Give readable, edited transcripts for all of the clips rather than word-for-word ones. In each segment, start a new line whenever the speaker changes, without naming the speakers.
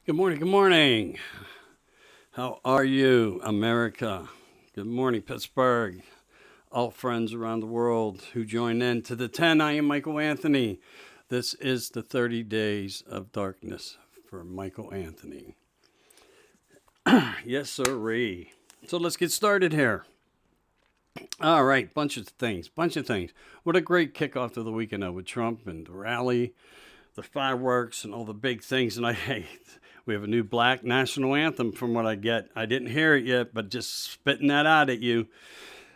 Good morning. Good morning. How are you, America? Good morning, Pittsburgh. All friends around the world who join in to the 10. I am Michael Anthony. This is the 30 Days of Darkness for Michael Anthony. Yes, sirree. So let's get started here. All right, bunch of things. What a great kickoff to the weekend with Trump and the rally, the fireworks, and all the big things. And we have a new black national anthem from what I get. I didn't hear it yet, but just spitting that out at you.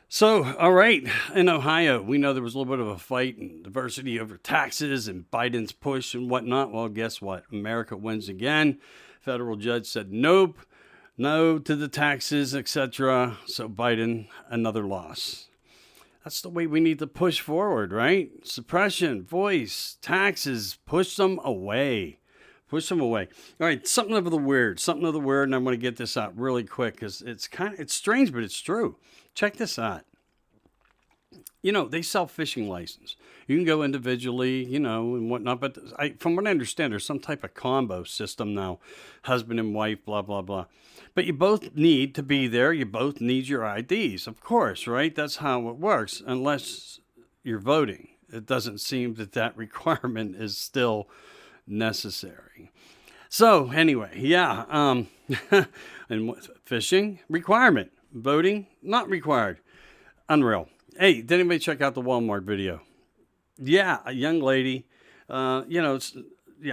So, all right, in Ohio, we know there was a little bit of a fight and diversity over taxes and Biden's push and whatnot. Well, guess what? America wins again. Federal judge said nope, no to the taxes, etc. So Biden, another loss. That's the way we need to push forward, right? Suppression, voice, taxes, push them away. Push them away. All right, something of the weird, and I'm going to get this out really quick because it's strange, but it's true. Check this out. They sell fishing license. You can go individually, and whatnot. But from what I understand, there's some type of combo system now, husband and wife, blah blah blah. But you both need to be there. You both need your IDs, of course, right? That's how it works. Unless you're voting, it doesn't seem that requirement is still necessary. So anyway, yeah, and fishing requirement, voting not required. Unreal. Hey, did anybody check out the Walmart video? Yeah, a young lady. Yeah,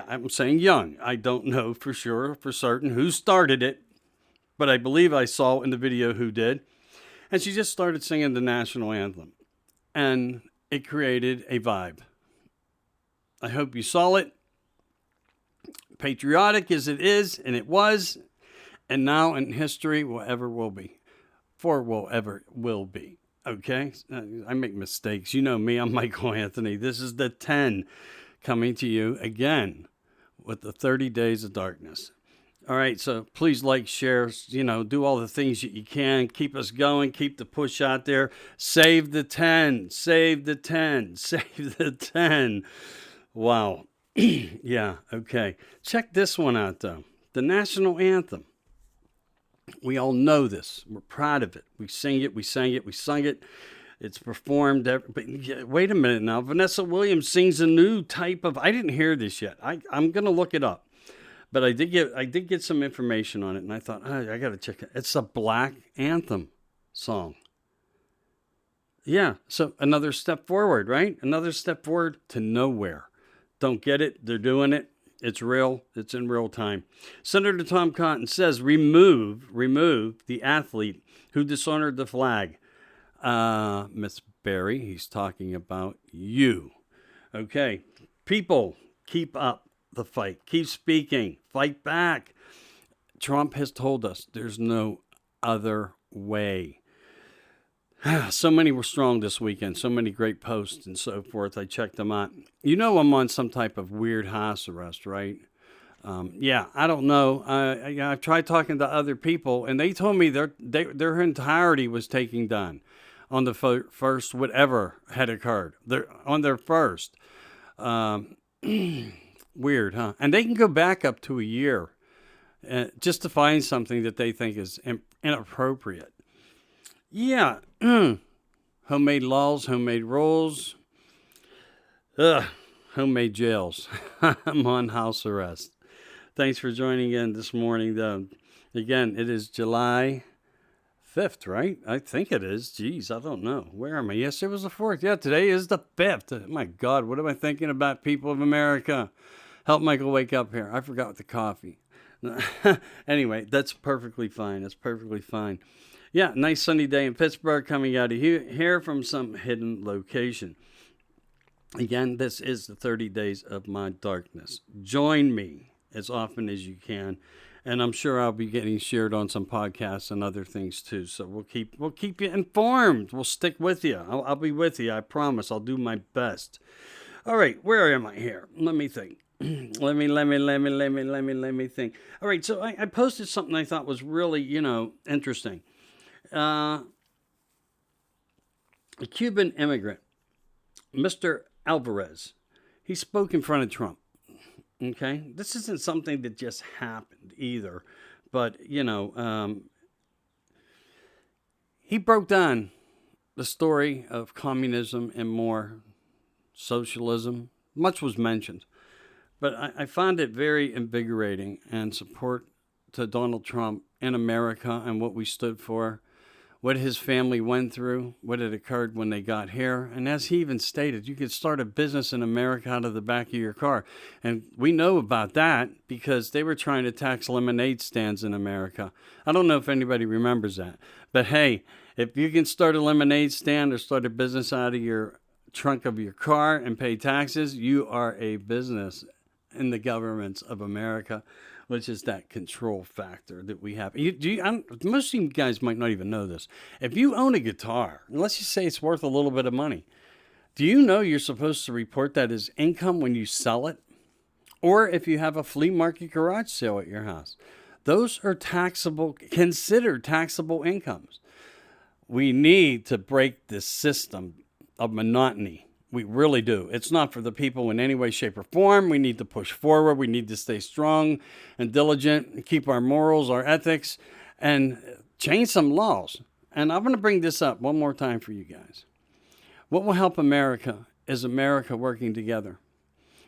I'm saying young. I don't know for sure, for certain, who started it, but I believe I saw in the video who did. And she just started singing the national anthem, and it created a vibe. I hope you saw it. Patriotic as it is, and it was, and now in history will ever will be, for will ever will be. Okay, I make mistakes. You know me, I'm Michael Anthony. This is the 10 coming to you again with the 30 Days of Darkness. All right, so please like, share, do all the things that you can. Keep us going, keep the push out there. Save the 10, save the 10, save the 10. Wow. Yeah, okay. Check this one out, though. The national anthem. We all know this. We're proud of it. We sing it, we sang it, we sung it. It's performed. But wait a minute now. Vanessa Williams sings a new type of. I didn't hear this yet. I'm going to look it up. But I did get some information on it, and I thought, I got to check it. It's a black anthem song. Yeah, so another step forward, right? Another step forward to nowhere. Don't get it? They're doing it. It's real. It's in real time. Senator Tom Cotton says remove the athlete who dishonored the flag. Miss Barry, he's talking about you. Okay, people, keep up the fight. Keep speaking. Fight back. Trump has told us there's no other way. So many were strong this weekend. So many great posts and so forth. I checked them out. I'm on some type of weird house arrest, right? Yeah, I don't know. I've tried talking to other people, and they told me their entirety was taken down on the first whatever had occurred. They're on their first. Um, Weird, huh? And they can go back up to a year just to find something that they think is inappropriate. Yeah. Homemade laws, homemade rules. Ugh. Homemade jails. I'm on house arrest. Thanks for joining in this morning, though. Again, it is July 5th, right? I think it is. Jeez, I don't know. Where am I? Yes, it was the 4th. Yeah, today is the 5th. My God, what am I thinking about, people of America? Help Michael wake up here. I forgot the coffee. Anyway, that's perfectly fine. That's perfectly fine. Yeah, nice sunny day in Pittsburgh, coming out of here from some hidden location. Again, this is the 30 Days of My Darkness. Join me as often as you can, and I'm sure I'll be getting shared on some podcasts and other things too. So we'll keep you informed. We'll stick with you. I'll be with you. I promise. I'll do my best. All right, where am I here? Let me think. let me think. All right, so I posted something I thought was really interesting. Uh, a Cuban immigrant, Mr. Alvarez, he spoke in front of Trump. Okay, this isn't something that just happened either, but he broke down the story of communism and more socialism. Much was mentioned, but I found it very invigorating and support to Donald Trump in America and what we stood for, what his family went through, what had occurred when they got here. And as he even stated, you could start a business in America out of the back of your car. And we know about that because they were trying to tax lemonade stands in America. I don't know if anybody remembers that. But hey, if you can start a lemonade stand or start a business out of your trunk of your car and pay taxes, you are a business in the governments of America, which is that control factor that we have. Most of you guys might not even know this. If you own a guitar, and let's just say it's worth a little bit of money, do you know you're supposed to report that as income when you sell it? Or if you have a flea market garage sale at your house, those are taxable, considered taxable incomes. We need to break this system of monotony. We really do. It's not for the people in any way, shape, or form. We need to push forward. We need to stay strong and diligent and keep our morals, our ethics, and change some laws. And I'm going to bring this up one more time for you guys. What will help America is America working together.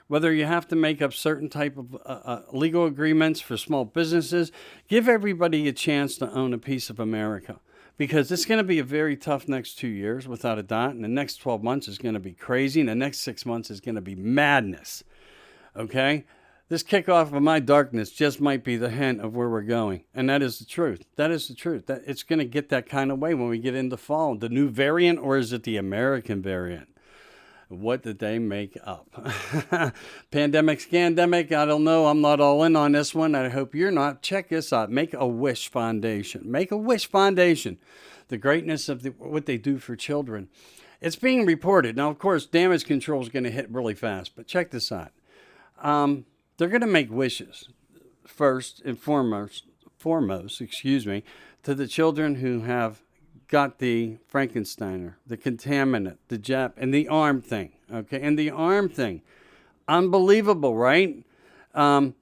Whether you have to make up certain type of legal agreements for small businesses, give everybody a chance to own a piece of America. Because it's going to be a very tough next 2 years, without a doubt. And the next 12 months is going to be crazy. And the next 6 months is going to be madness. Okay? This kickoff of my darkness just might be the hint of where we're going. And that is the truth. That is the truth. That it's going to get that kind of way when we get into fall. The new variant, or is it the American variant? What did they make up? Pandemic, scandemic, I don't know. I'm not all in on this one. I hope you're not. Check this out. Make-A-Wish Foundation. Make-A-Wish Foundation. The greatness of what they do for children. It's being reported. Now, of course, damage control is going to hit really fast. But check this out. They're going to make wishes, first and foremost, to the children who have got the Frankensteiner, the contaminant, the Jap, and the arm thing. Okay, and the arm thing, unbelievable, right? And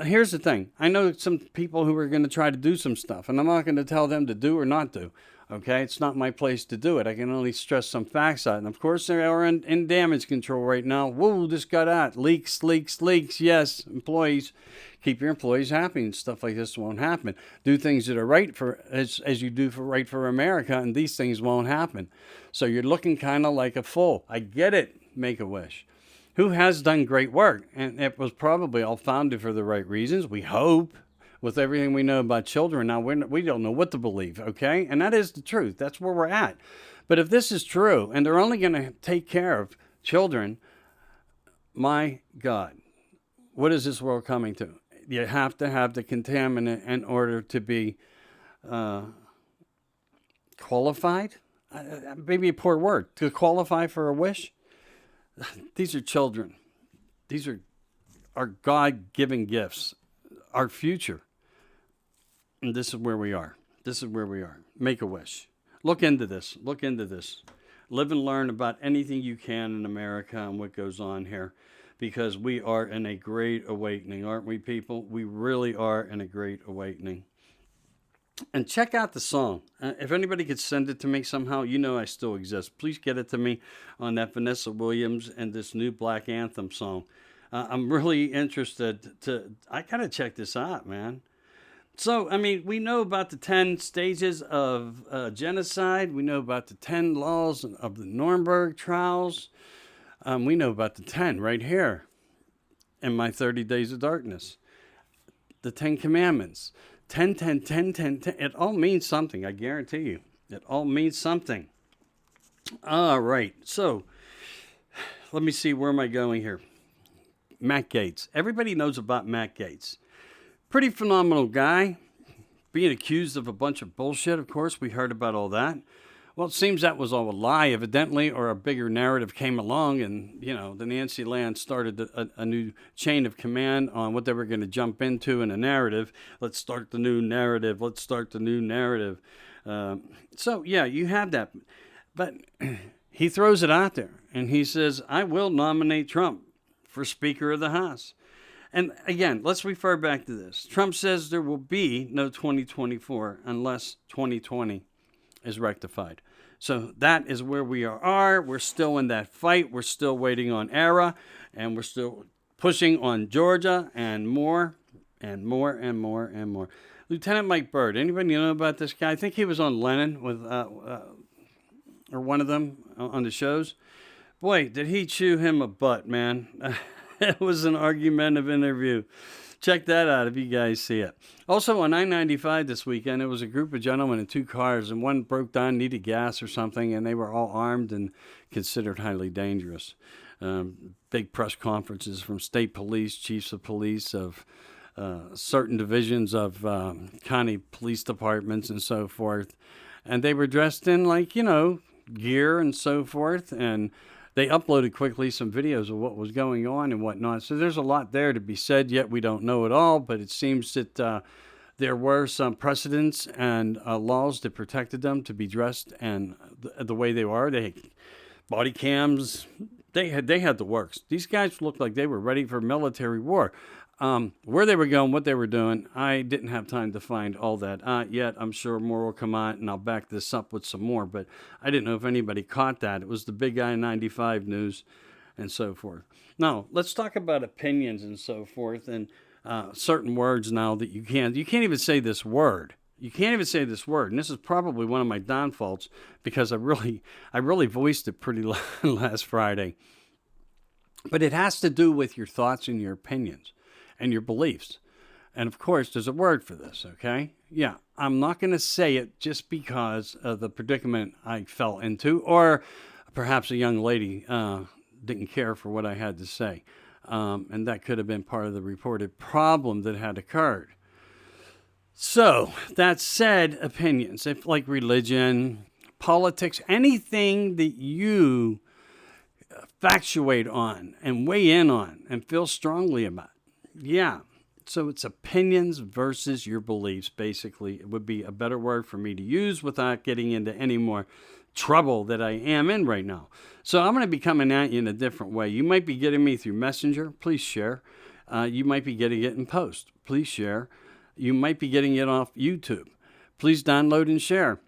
here's the thing: I know some people who are going to try to do some stuff, and I'm not going to tell them to do or not do. Okay, it's not my place to do it. I can only stress some facts out. And of course, they are in damage control right now. Whoa, this got out. Leaks. Yes, employees, keep your employees happy, and stuff like this won't happen. Do things that are right for as you do for right for America, and these things won't happen. So you're looking kind of like a fool. I get it. Make-A-Wish, who has done great work, and it was probably all founded for the right reasons. We hope. With everything we know about children now, we don't know what to believe, okay? And that is the truth. That's where we're at. But if this is true, and they're only going to take care of children, my God, what is this world coming to? You have to have the contaminant in order to be qualified? Maybe a poor word. To qualify for a wish? These are children. These are our God-given gifts, our future. And this is where we are. Make-A-Wish. Look into this. Live and learn about anything you can in America and what goes on here, because we are in a great awakening, aren't we, people? We really are in a great awakening. And check out the song. If anybody could send it to me somehow, I still exist. Please get it to me on that Vanessa Williams and this new Black Anthem song. I'm really interested I got to check this out, man. So, we know about the 10 stages of genocide. We know about the 10 laws of the Nuremberg trials. We know about the 10 right here in my 30 Days of Darkness. The 10 Commandments. 10, 10, 10, 10, 10. It all means something, I guarantee you. It all means something. All right. So, let me see. Where am I going here? Matt Gaetz. Everybody knows about Matt Gaetz. Pretty phenomenal guy. Being accused of a bunch of bullshit, of course. We heard about all that. Well, it seems that was all a lie, evidently, or a bigger narrative came along, and, the Nancy Land started a new chain of command on what they were going to jump into in a narrative. Let's start the new narrative. So, yeah, you have that. But he throws it out there, and he says, I will nominate Trump for Speaker of the House. And again, let's refer back to this. Trump says there will be no 2024 unless 2020 is rectified. So that is where we are. We're still in that fight. We're still waiting on ERA, and we're still pushing on Georgia and more and more and more and more. Lieutenant Mike Byrd. Anybody know about this guy? I think he was on Lennon with, or one of them on the shows. Boy, did he chew him a butt, man. It was an argumentative interview. Check that out if you guys see it. Also on I-95 this weekend, it was a group of gentlemen in two cars, and one broke down, needed gas or something, and they were all armed and considered highly dangerous. Big press conferences from state police, chiefs of police of certain divisions of county police departments and so forth. And they were dressed in gear and so forth, and they uploaded quickly some videos of what was going on and whatnot. So there's a lot there to be said, yet we don't know it all. But it seems that there were some precedents and laws that protected them to be dressed and the way they were. They had body cams. They had the works. These guys looked like they were ready for military war. Where they were going, what they were doing, I didn't have time to find all that yet. I'm sure more will come out, and I'll back this up with some more. But I didn't know if anybody caught that. It was the big I-95 news and so forth. Now, let's talk about opinions and so forth, and certain words now that you can't even say this word. You can't even say this word, and this is probably one of my downfalls because I really voiced it pretty last Friday. But it has to do with your thoughts and your opinions and your beliefs. And of course, there's a word for this, okay? Yeah, I'm not going to say it just because of the predicament I fell into, or perhaps a young lady didn't care for what I had to say. And that could have been part of the reported problem that had occurred. So, that said, opinions, if like religion, politics, anything that you factuate on and weigh in on and feel strongly about. Yeah. So it's opinions versus your beliefs, basically. It would be a better word for me to use without getting into any more trouble that I am in right now. So I'm going to be coming at you in a different way. You might be getting me through Messenger. Please share. You might be getting it in post. Please share. You might be getting it off YouTube. Please download and share.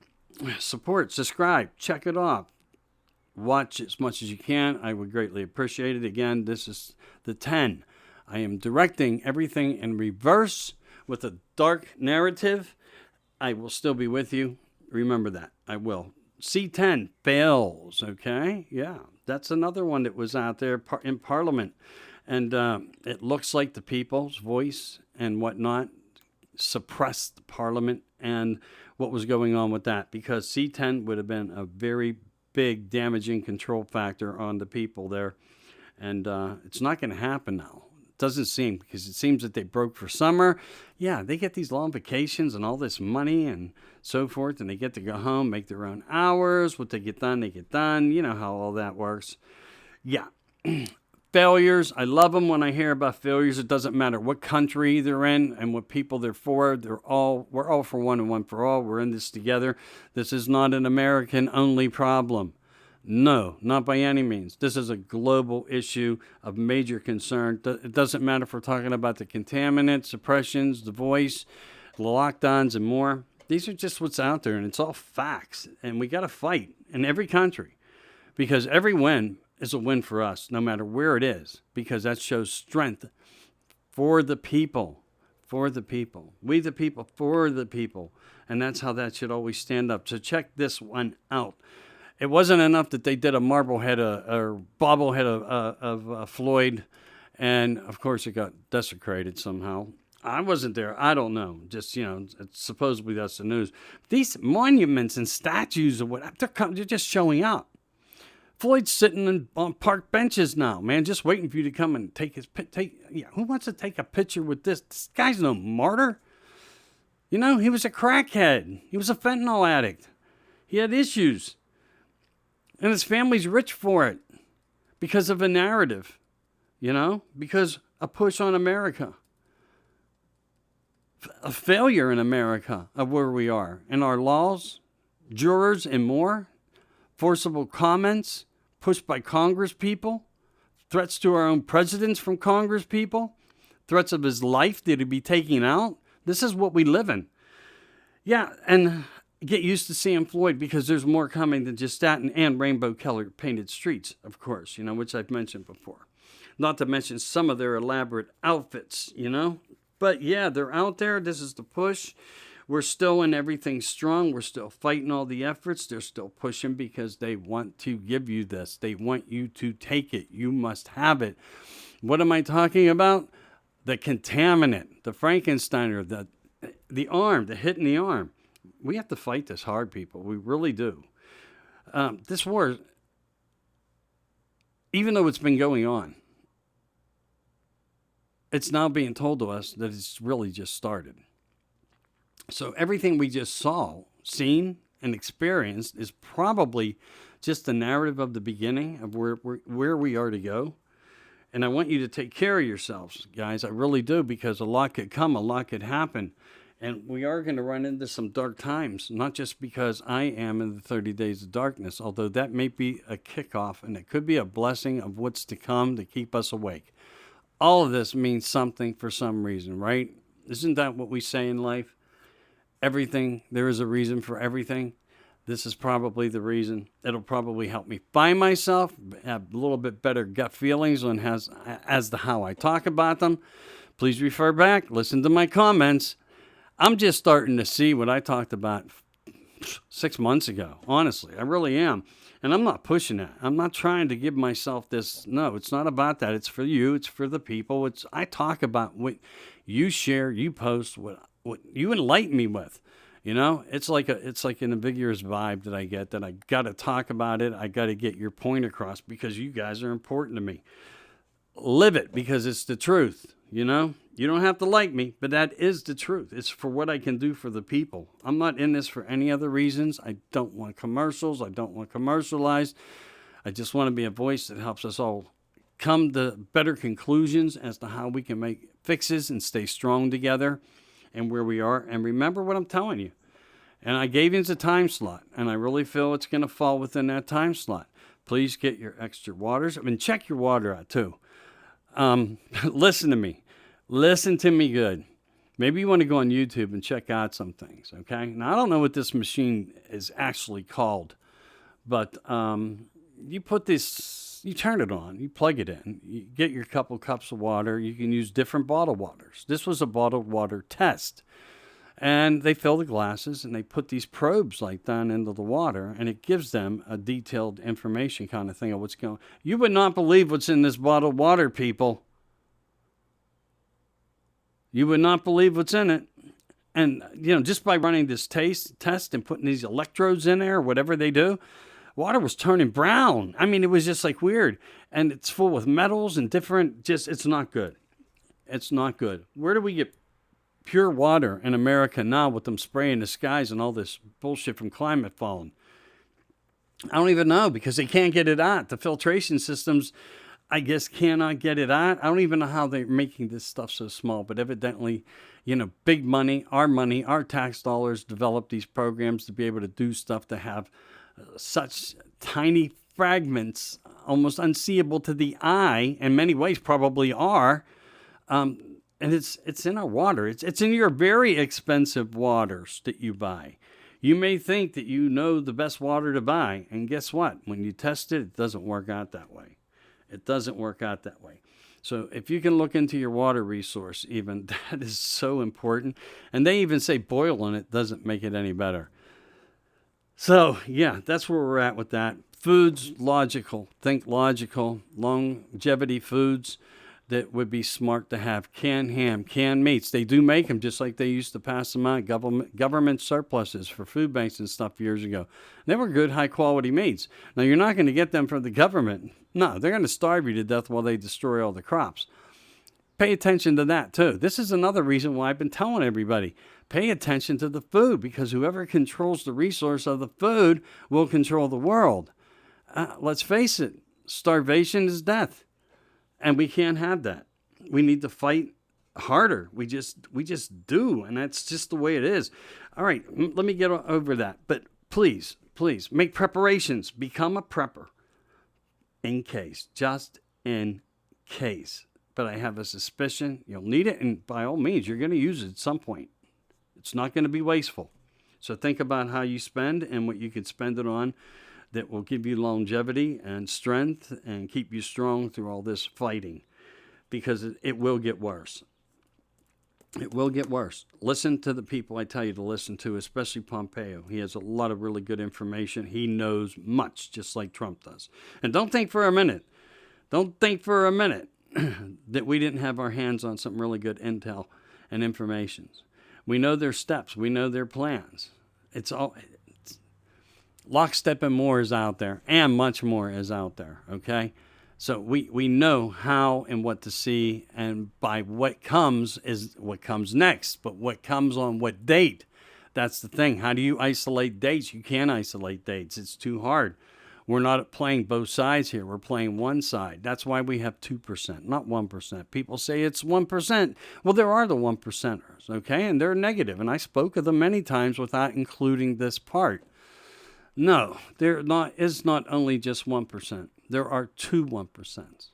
Support, subscribe, check it off. Watch as much as you can. I would greatly appreciate it. Again, this is the 10. I am directing everything in reverse with a dark narrative. I will still be with you. Remember that. I will. C10 fails, okay? Yeah, that's another one that was out there in Parliament. And it looks like the people's voice and whatnot suppressed the Parliament and what was going on with that. Because C10 would have been a very big damaging control factor on the people there. And it's not going to happen now. Doesn't seem, because it seems that they broke for summer. Yeah, they get these long vacations and all this money and so forth, and they get to go home, make their own hours. What they get done, they get done. You know how all that works. Yeah. Failures. I love them when I hear about failures. It doesn't matter what country they're in and what people they're for. We're all for one and one for all. We're in this together. This is not an American-only problem. No, not by any means. This is a global issue of major concern. It doesn't matter if we're talking about the contaminants, suppressions, the voice, the lockdowns, and more. These are just what's out there, and it's all facts. And we got to fight in every country because every win is a win for us, no matter where it is, because that shows strength for the people. For the people. We the people, for the people. And that's how that should always stand up. So check this one out. It wasn't enough that they did a marblehead or bobblehead of Floyd, and of course it got desecrated somehow. I wasn't there. I don't know. Just, supposedly that's the news. These monuments and statues or what, they're just showing up. Floyd's sitting on park benches now, man, just waiting for you to come and take his who wants to take a picture with this? This guy's no martyr. He was a crackhead. He was a fentanyl addict. He had issues. And his family's rich for it because of a narrative, because a push on America. A failure in America of where we are and our laws, jurors and more, forcible comments pushed by Congress people, threats to our own presidents from Congress people, threats of his life that he'd be taking out. This is what we live in. Yeah, and get used to seeing Floyd, because there's more coming than just that, and rainbow color painted streets, of course, which I've mentioned before. Not to mention some of their elaborate outfits, But yeah, they're out there. This is the push. We're still in everything strong. We're still fighting all the efforts. They're still pushing because they want to give you this. They want you to take it. You must have it. What am I talking about? The contaminant, the Frankensteiner, the arm, the hit in the arm. We have to fight this hard, people. We really do. This war, even though it's been going on, it's now being told to us that it's really just started. So everything we just saw, seen, and experienced is probably just the narrative of the beginning of where we are to go. And I want you to take care of yourselves, guys. I really do, because a lot could come, a lot could happen. And we are going to run into some dark times, not just because I am in the 30 days of darkness, although that may be a kickoff, and it could be a blessing of what's to come to keep us awake. All of this means something for some reason, right? Isn't that what we say in life? Everything, there is a reason for everything. This is probably the reason. It'll probably help me find myself, have a little bit better gut feelings on as to how I talk about them. Please refer back, listen to my comments. I'm just starting to see what I talked about 6 months ago. Honestly, I really am. And I'm not pushing that. I'm not trying to give myself this. No, it's not about that. It's for you. It's for the people. I talk about what you share, you post, what you enlighten me with. It's like an ambiguous vibe that I get, that I got to talk about it. I got to get your point across because you guys are important to me. Live it, because it's the truth. You don't have to like me, but that is the truth. It's for what I can do for the people. I'm not in this for any other reasons. I don't want commercials. I don't want commercialized. I just want to be a voice that helps us all come to better conclusions as to how we can make fixes and stay strong together and where we are. And remember what I'm telling you. And I gave you the time slot, and I really feel it's going to fall within that time slot. Please get your extra waters. Check your water out too. Listen to me. Listen to me good. Maybe you want to go on YouTube and check out some things, okay? Now, I don't know what this machine is actually called, but you turn it on, you plug it in, you get your couple cups of water. You can use different bottled waters. This was a bottled water test. And they fill the glasses, and they put these probes like down into the water, and it gives them a detailed information kind of thing of what's going on. You would not believe what's in this bottled water, people. You would not believe what's in it. And, just by running this test and putting these electrodes in there, or whatever they do, water was turning brown. It was just like weird. And it's full with metals and different, it's not good. It's not good. Where do we get pure water in America now with them spraying the skies and all this bullshit from climate falling? I don't even know, because they can't get it out. The filtration systems, I guess, cannot get it out. I don't even know how they're making this stuff so small, but evidently, big money, our tax dollars develop these programs to be able to do stuff to have such tiny fragments, almost unseeable to the eye, in many ways probably are. And it's in our water. It's in your very expensive waters that you buy. You may think that you know the best water to buy, and guess what? When you test it, it doesn't work out that way. It doesn't work out that way. So if you can look into your water resource, even, that is so important. And they even say boiling it doesn't make it any better. So yeah, that's where we're at with that. Foods, logical. Think logical. Longevity foods that would be smart to have. Canned ham, canned meats. They do make them just like they used to pass them out. Government surpluses for food banks and stuff years ago. They were good, high-quality meats. Now, you're not going to get them from the government. No, they're going to starve you to death while they destroy all the crops. Pay attention to that, too. This is another reason why I've been telling everybody, pay attention to the food, because whoever controls the resource of the food will control the world. Let's face it, starvation is death. And we can't have that. We need to fight harder. We just do. And that's just the way it is. All right, let me get over that. But please make preparations. Become a prepper. In case. Just in case. but I have a suspicion you'll need it. And by all means, you're going to use it at some point. It's not going to be wasteful. So think about how you spend and what you can spend it on that will give you longevity and strength and keep you strong through all this fighting, because it will get worse. It will get worse. Listen to the people I tell you to listen to, especially Pompeo. He has a lot of really good information. He knows much, just like Trump does. And don't think for a minute that we didn't have our hands on some really good intel and information. We know their steps. We know their plans. It's lockstep and more is out there, and much more is out there, okay? So we know how and what to see, and by what comes is what comes next. But what comes on what date, that's the thing. How do you isolate dates? You can't isolate dates. It's too hard. We're not playing both sides here. We're playing one side. That's why we have 2%, not 1%. People say it's 1%. Well, there are the 1%ers, okay? And they're negative. And I spoke of them many times without including this part. No, there is not only just 1%. There are two 1%.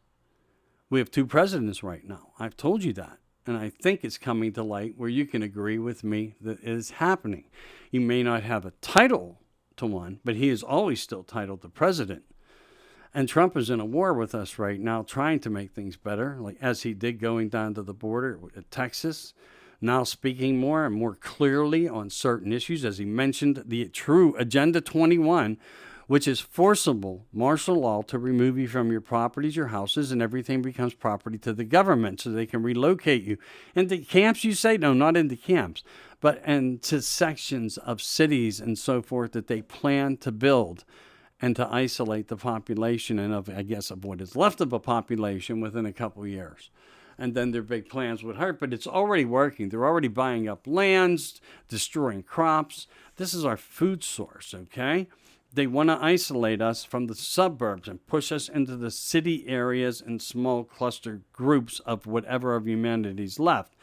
We have two presidents right now. I've told you that. And I think it's coming to light where you can agree with me that it is happening. You may not have a title to one, but he is always still titled the president. And Trump is in a war with us right now, trying to make things better, like as he did going down to the border with Texas, now speaking more and more clearly on certain issues, as he mentioned the true Agenda 21, which is forcible martial law to remove you from your properties, your houses, and everything becomes property to the government so they can relocate you into camps, you say? No, not into camps, but into sections of cities and so forth that they plan to build and to isolate the population and of what is left of a population within a couple of years. And then their big plans would hurt, but it's already working. They're already buying up lands, destroying crops. This is our food source, okay? They want to isolate us from the suburbs and push us into the city areas and small cluster groups of whatever of humanity's left.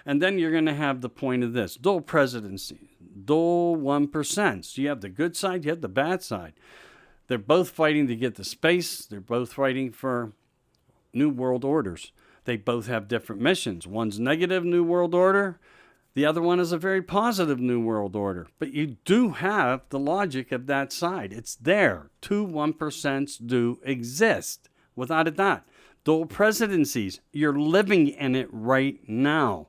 And then you're going to have the point of this. Dual presidency, dual 1%. So you have the good side, you have the bad side. They're both fighting to get the space. They're both fighting for new world orders. They both have different missions. One's negative new world order. The other one is a very positive new world order. But you do have the logic of that side. It's there. Two 1% do exist, without a doubt. Dual presidencies, you're living in it right now.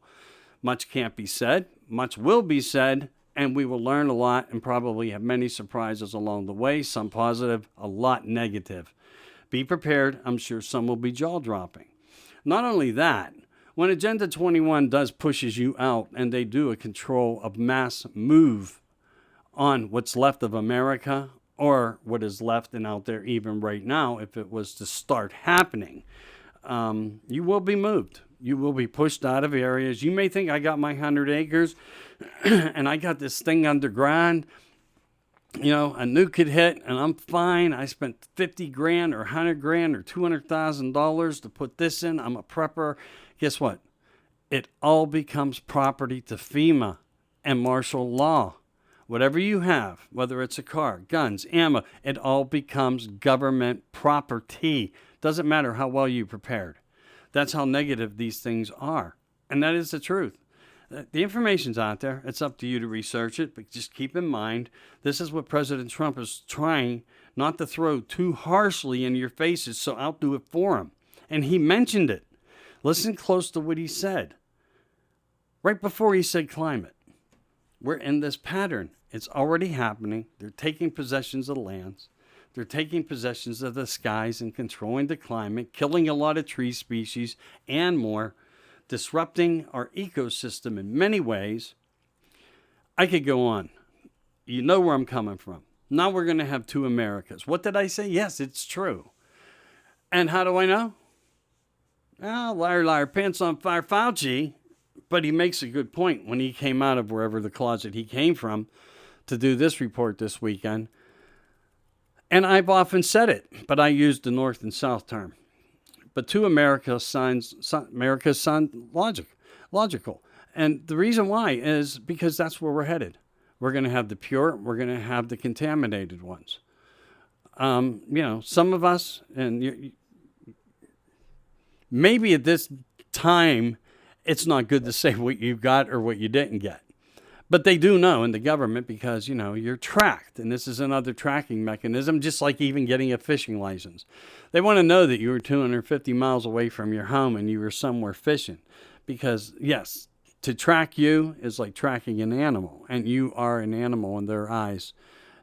Much can't be said. Much will be said. And we will learn a lot and probably have many surprises along the way. Some positive, a lot negative. Be prepared. I'm sure some will be jaw-dropping. Not only that, when Agenda 21 does pushes you out and they do a control of mass move on what's left of America or what is left and out there even right now, if it was to start happening, you will be moved. You will be pushed out of areas. You may think I got my 100 acres and I got this thing underground. You know, a nuke could hit and I'm fine. I spent 50 grand or 100 grand or $200,000 to put this in. I'm a prepper. Guess what? It all becomes property to FEMA and martial law. Whatever you have, whether it's a car, guns, ammo, it all becomes government property. Doesn't matter how well you prepared. That's how negative these things are. And that is the truth. The information's out there. It's up to you to research it, but just keep in mind, this is what President Trump is trying not to throw too harshly in your faces, so I'll do it for him. And he mentioned it. Listen close to what he said. Right before he said climate. We're in this pattern. It's already happening. They're taking possessions of lands. They're taking possessions of the skies and controlling the climate, killing a lot of tree species and more, disrupting our ecosystem in many ways. I could go on. You know where I'm coming from. Now we're going to have two Americas. What did I say? Yes, it's true. And how do I know? Well, liar, pants on fire, Fauci. But he makes a good point when he came out of wherever the closet he came from to do this report this weekend. And I've often said it, but I used the North and South term. But two Americas sound logical. And the reason why is because that's where we're headed. We're going to have the pure, we're going to have the contaminated ones. Some of us, and Maybe at this time, it's not good to say what you got or what you didn't get. But they do know in the government because, you're tracked. And this is another tracking mechanism, just like even getting a fishing license. They want to know that you were 250 miles away from your home and you were somewhere fishing. Because, yes, to track you is like tracking an animal, and you are an animal in their eyes.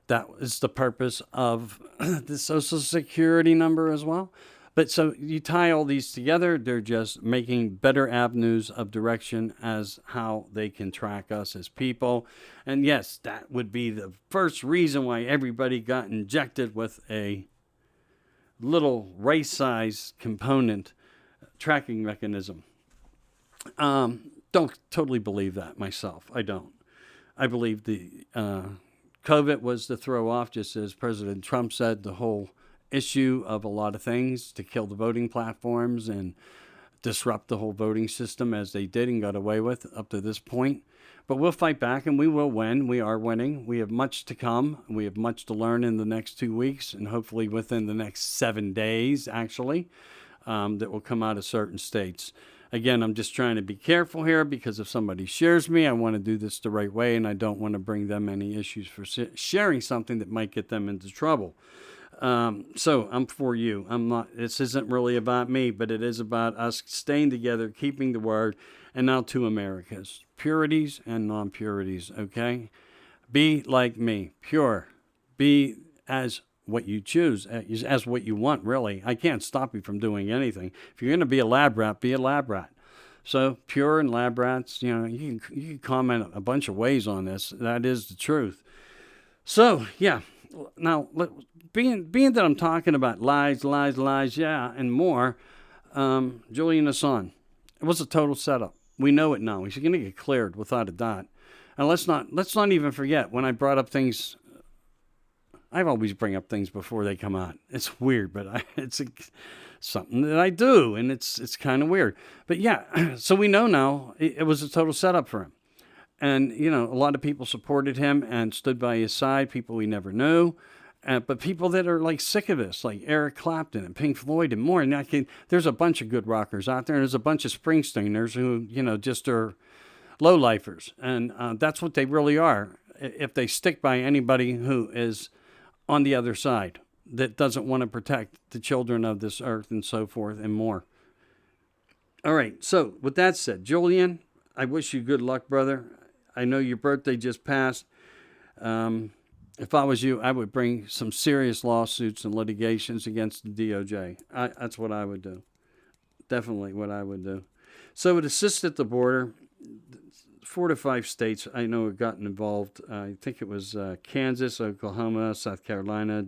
That is the purpose of the Social Security number as well. But so you tie all these together, they're just making better avenues of direction as how they can track us as people. And yes, that would be the first reason why everybody got injected with a little race-size component tracking mechanism. Don't totally believe that myself. I don't. I believe the COVID was to throw off, just as President Trump said, the whole issue of a lot of things to kill the voting platforms and disrupt the whole voting system as they did and got away with up to this point. But we'll fight back and we will win. We are winning. We have much to come. We have much to learn in the next 2 weeks and hopefully within the next 7 days, actually, that will come out of certain states. Again, I'm just trying to be careful here because if somebody shares me, I want to do this the right way and I don't want to bring them any issues for sharing something that might get them into trouble. So I'm for you. I'm not, this isn't really about me, but it is about us staying together, keeping the word, and now 2 Americas, purities and non-purities. Okay. Be like me, pure, be as what you choose, as what you want, really. I can't stop you from doing anything. If you're going to be a lab rat, be a lab rat. So pure and lab rats, you can comment a bunch of ways on this. That is the truth. So yeah, now being that I'm talking about lies, yeah, and more, Julian Assange, it was a total setup. We know it now. He's going to get cleared without a doubt. And let's not even forget when I brought up things. I always bring up things before they come out. It's weird, but it's something that I do, and it's kind of weird. But yeah, so we know now it was a total setup for him. And, a lot of people supported him and stood by his side, people we never knew. But people that are like sick of this, like Eric Clapton and Pink Floyd and more. And there's a bunch of good rockers out there. And there's a bunch of Springsteeners who, just are low-lifers. And that's what they really are. If they stick by anybody who is on the other side, that doesn't want to protect the children of this earth and so forth and more. All right. So with that said, Julian, I wish you good luck, brother. I know your birthday just passed. If I was you, I would bring some serious lawsuits and litigations against the DOJ. That's what I would do. Definitely what I would do. So it assists at the border. 4 to 5 states I know have gotten involved. I think it was Kansas, Oklahoma, South Carolina,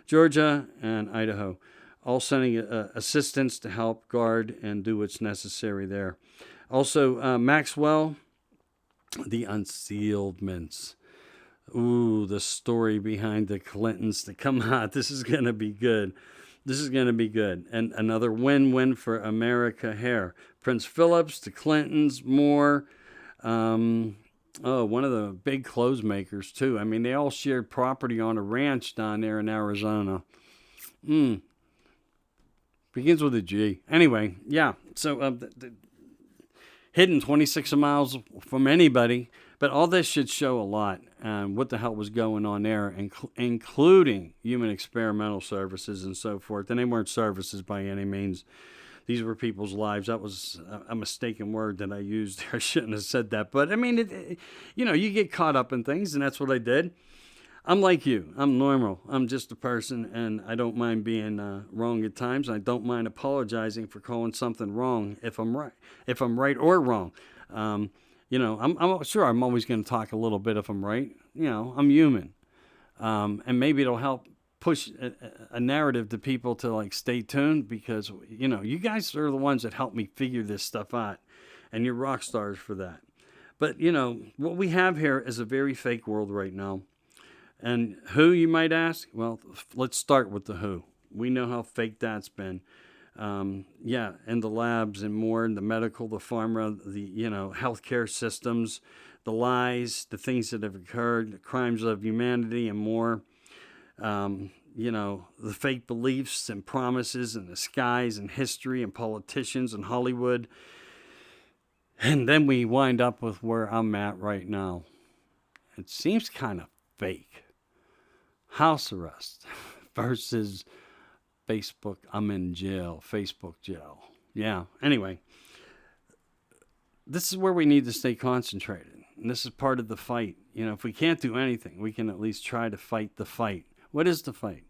Georgia, and Idaho, all sending assistance to help guard and do what's necessary there. Also, Maxwell, the unsealedments. Ooh, the story behind the Clintons to come out. This is going to be good. This is going to be good. And another win-win for America here. Prince Phillips, the Clintons, more. One of the big clothes makers, too. I mean, they all shared property on a ranch down there in Arizona. Begins with a G. Anyway, yeah. So, hidden 26 miles from anybody. But all this should show a lot what the hell was going on there, including human experimental services and so forth. And they weren't services by any means. These were people's lives. That was a mistaken word that I used. I shouldn't have said that. But, I mean, you get caught up in things, and that's what I did. I'm like you. I'm normal. I'm just a person, and I don't mind being wrong at times. I don't mind apologizing for calling something wrong if I'm right or wrong. I'm sure I'm always going to talk a little bit if I'm right. I'm human. And maybe it'll help push a narrative to people to like stay tuned because, you guys are the ones that help me figure this stuff out and you're rock stars for that. But, what we have here is a very fake world right now. And who, you might ask? Well, let's start with the who. We know how fake that's been. And the labs and more, and the medical, the pharma, the, healthcare systems, the lies, the things that have occurred, the crimes of humanity and more. the fake beliefs and promises and the skies and history and politicians and Hollywood. And then we wind up with where I'm at right now. It seems kind of fake. House arrest versus Facebook, I'm in jail, Facebook jail. Yeah, anyway, this is where we need to stay concentrated. And this is part of the fight. If we can't do anything, we can at least try to fight the fight. What is the fight?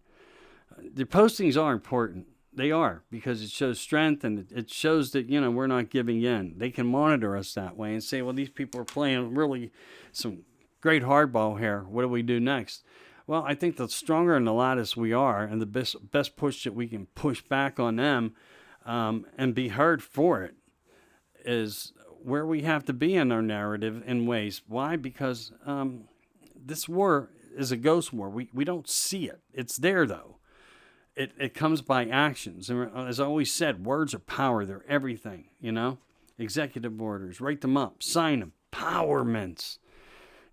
The postings are important. They are, because it shows strength, and it shows that, we're not giving in. They can monitor us that way and say, well, these people are playing really some great hardball here. What do we do next? Well, I think the stronger and the loudest we are, and the best push that we can push back on them and be heard for it, is where we have to be in our narrative in ways. Why? Because this war is a ghost war. We don't see it. It's there, though. It comes by actions. And as I always said, words are power. They're everything, Executive orders, write them up, sign them. Powerments,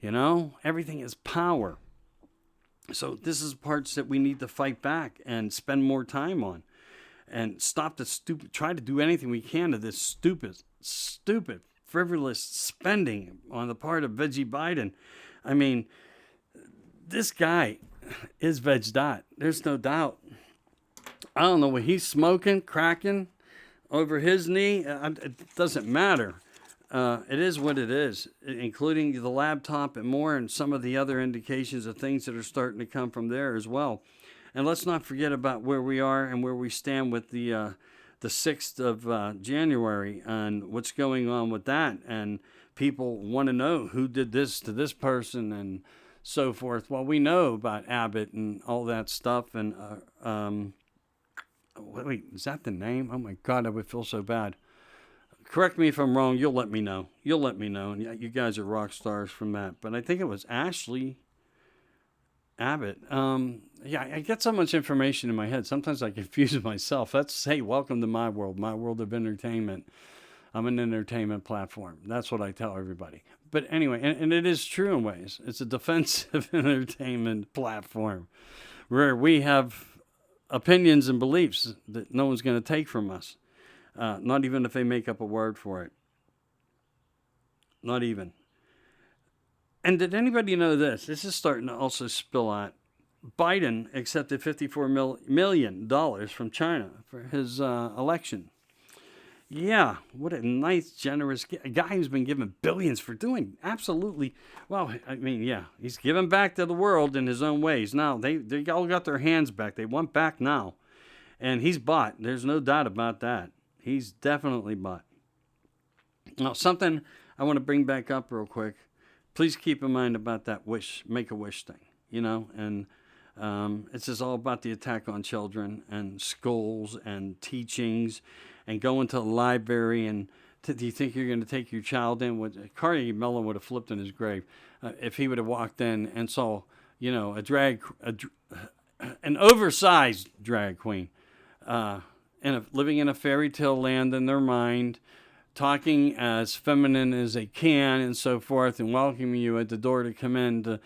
Everything is power. So this is parts that we need to fight back and spend more time on. And stop try to do anything we can to this stupid, frivolous spending on the part of Veggie Biden. I mean, this guy is Veg Dot. There's no doubt. I don't know what he's smoking, cracking over his knee. It doesn't matter. It is what it is, including the laptop and more, and some of the other indications of things that are starting to come from there as well. And let's not forget about where we are and where we stand with the 6th of January and what's going on with that. And people want to know who did this to this person and so forth. Well, we know about Abbott and all that stuff. And wait, is that the name? Oh my God, I would feel so bad. Correct me if I'm wrong. You'll let me know. And you guys are rock stars from that. But I think it was Ashley Abbott. I get so much information in my head. Sometimes I confuse myself. Hey, welcome to my world of entertainment. I'm an entertainment platform. That's what I tell everybody. But anyway, and it is true in ways. It's a defensive entertainment platform where we have opinions and beliefs that no one's going to take from us. Not even if they make up a word for it. Not even. And did anybody know this? This is starting to also spill out. Biden accepted $54 million from China for his election. Yeah, what a nice, generous guy who's been given billions for doing absolutely, well, I mean, yeah, he's giving back to the world in his own ways. Now, they all got their hands back. They want back now. And he's bought. There's no doubt about that. He's definitely bought. Now, something I want to bring back up real quick. Please keep in mind about that Make-A-Wish thing, and it's just all about the attack on children and schools and teachings and going to the library. And do you think you're going to take your child in? Carnegie Mellon would have flipped in his grave if he would have walked in and saw, an oversized drag queen, living in a fairy tale land in their mind, talking as feminine as they can and so forth, and welcoming you at the door to come in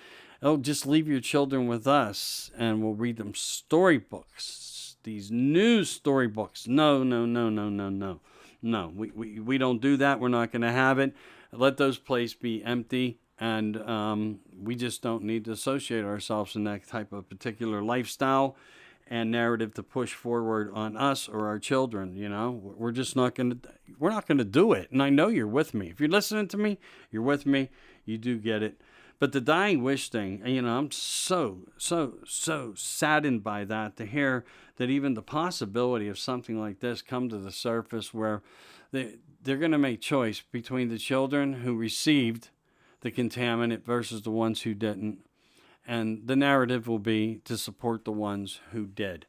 just leave your children with us and we'll read them storybooks, these new storybooks. No. No, we don't do that. We're not going to have it. Let those places be empty, and we just don't need to associate ourselves in that type of particular lifestyle and narrative to push forward on us or our children. We're just not going to do it. And I know you're with me. If you're listening to me, you're with me. You do get it. But the dying wish thing, I'm so saddened by that, to hear that even the possibility of something like this come to the surface, where they're going to make choice between the children who received the contaminant versus the ones who didn't. And the narrative will be to support the ones who did.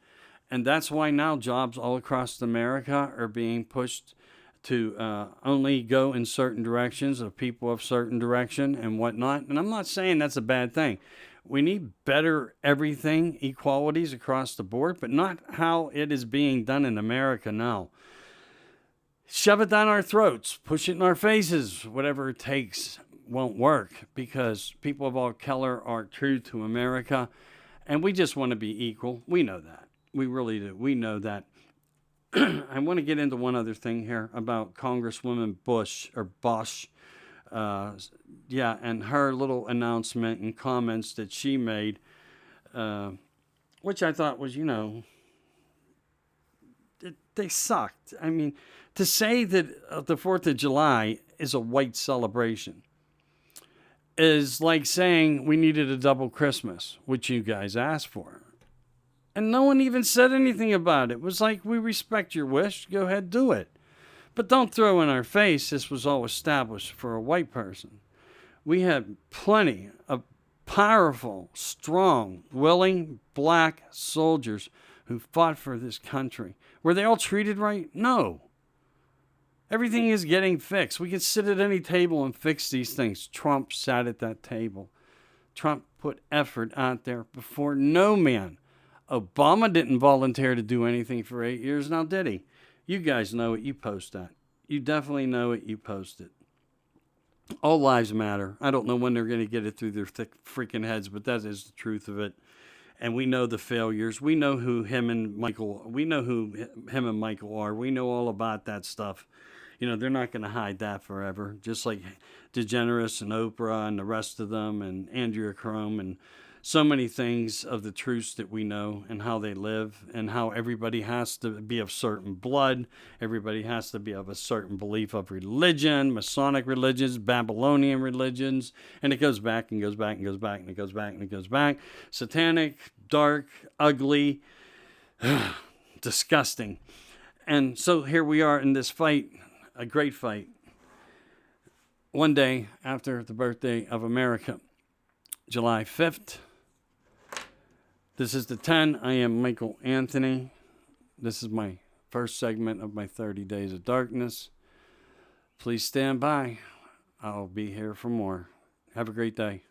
And that's why now jobs all across America are being pushed to only go in certain directions of people of certain direction and whatnot. And I'm not saying that's a bad thing. We need better everything, equalities across the board, but not how it is being done in America now. Shove it down our throats, push it in our faces, whatever it takes won't work, because people of all color are true to America, And we just want to be equal. We know that. We really do. We know that. I want to get into one other thing here about Congresswoman Bosch. Yeah, and her little announcement and comments that she made, which I thought was, they sucked. I mean, to say that the 4th of July is a white celebration is like saying we needed a double Christmas, which you guys asked for. And no one even said anything about it. It was like, we respect your wish. Go ahead, do it. But don't throw in our face this was all established for a white person. We had plenty of powerful, strong, willing black soldiers who fought for this country. Were they all treated right? No. Everything is getting fixed. We can sit at any table and fix these things. Trump sat at that table. Trump put effort out there before no man. Obama didn't volunteer to do anything for 8 years. Now, did he? You guys know it. You post that. You definitely know it. You post it. All lives matter. I don't know when they're going to get it through their thick freaking heads, but that is the truth of it. And we know the failures. We know who him and Michael are. We know all about that stuff. They're not going to hide that forever. Just like DeGeneres and Oprah and the rest of them and Andrea Crome and so many things of the truths that we know and how they live and how everybody has to be of certain blood. Everybody has to be of a certain belief of religion, Masonic religions, Babylonian religions. And it goes back and goes back and goes back and it goes back and it goes back. Satanic, dark, ugly, disgusting. And so here we are in this fight, a great fight. One day after the birthday of America, July 5th. This is the 10. I am Michael Anthony. This is my first segment of my 30 Days of Darkness. Please stand by. I'll be here for more. Have a great day.